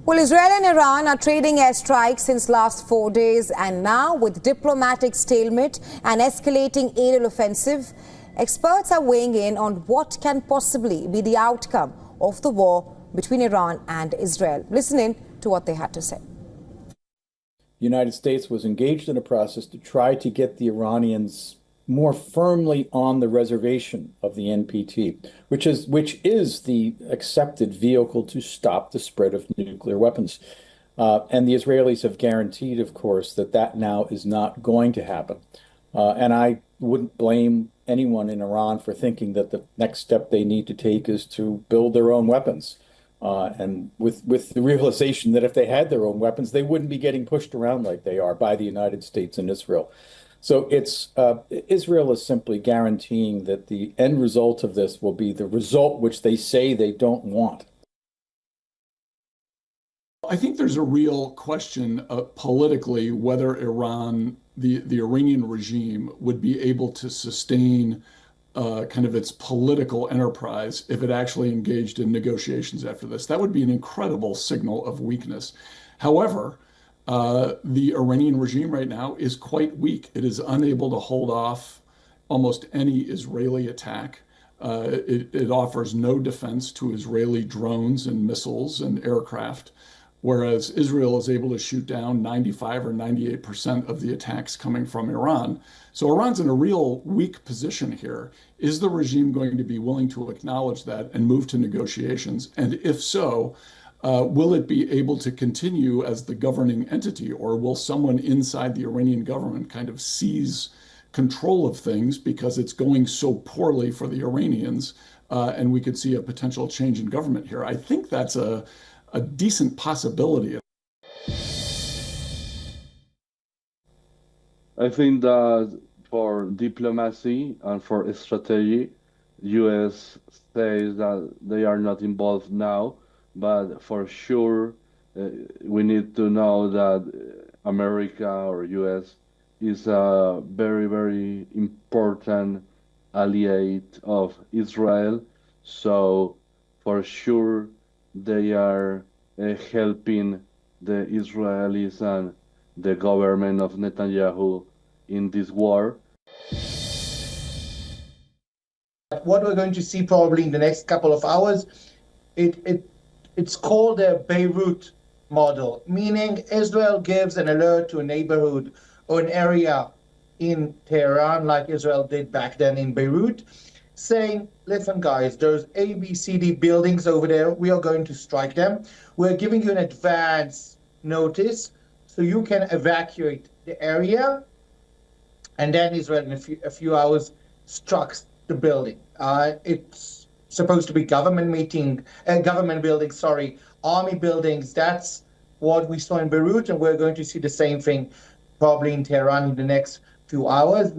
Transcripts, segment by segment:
Well, Israel and Iran are trading airstrikes since last 4 days, and now with diplomatic stalemate and escalating aerial offensive, experts are weighing in on what can possibly be the outcome of the war between Iran and Israel. Listen in to what they had to say. The United States was engaged in a process to try to get the Iranians more firmly on the reservation of the NPT, which is the accepted vehicle to stop the spread of nuclear weapons. And the Israelis have guaranteed, of course, that now is not going to happen. And I wouldn't blame anyone in Iran for thinking that the next step they need to take is to build their own weapons. And with the realization that if they had their own weapons, they wouldn't be getting pushed around like they are by the United States and Israel. So Israel is simply guaranteeing that the end result of this will be the result which they say they don't want. I think there's a real question politically whether the Iranian regime would be able to sustain kind of its political enterprise if it actually engaged in negotiations after this. That would be an incredible signal of weakness. However, the Iranian regime right now is quite weak. It is unable to hold off almost any Israeli attack. It offers no defense to Israeli drones and missiles and aircraft, whereas Israel is able to shoot down 95 or 98% of the attacks coming from Iran. So Iran's in a real weak position here. Is the regime going to be willing to acknowledge that and move to negotiations? And if so, will it be able to continue as the governing entity, or will someone inside the Iranian government kind of seize control of things because it's going so poorly for the Iranians, and we could see a potential change in government here? I think that's a decent possibility. I think that for diplomacy and for strategy, U.S. says that they are not involved now, but for sure we need to know that America or U.S. is a very, very important ally of Israel. So for sure they are helping the Israelis and the government of Netanyahu in this war. What we're going to see probably in the next couple of hours, it's called a Beirut model, meaning Israel gives an alert to a neighborhood or an area in Tehran, like Israel did back then in Beirut, saying, listen, guys, there's A, B, C, D buildings over there. We are going to strike them. We're giving you an advance notice so you can evacuate the area. And then Israel, in a few hours, struck the building. It's supposed to be government buildings, army buildings. That's what we saw in Beirut, and we're going to see the same thing probably in Tehran in the next few hours.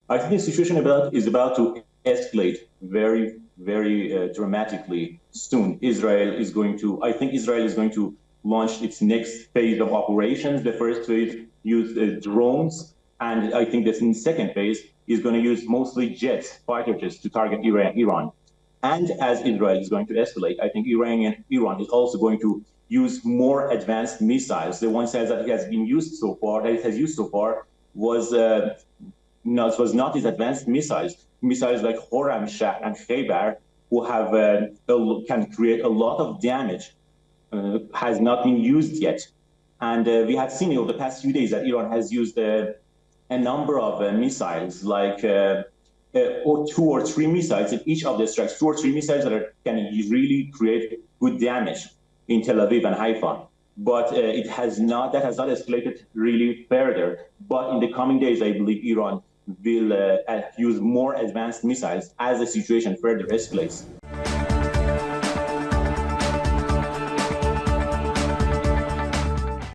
I think the situation is about to escalate very, very dramatically soon. I think Israel is going to launch its next phase of operations. The first phase used drones, and I think that in the second phase is going to use mostly fighter jets to target Iran. And as Israel is going to escalate, I think Iran is also going to use more advanced missiles. The one size that it has used so far was not these advanced missiles like Horam Shah and Khaybar, who can create a lot of damage, has not been used yet. And we have seen over the past few days that Iran has used a number of missiles, like or 2 or 3 missiles in each of the strikes, 2 or 3 missiles that can really create good damage in Tel Aviv and Haifa. But that has not escalated really further. But in the coming days, I believe Iran will use more advanced missiles as the situation further escalates.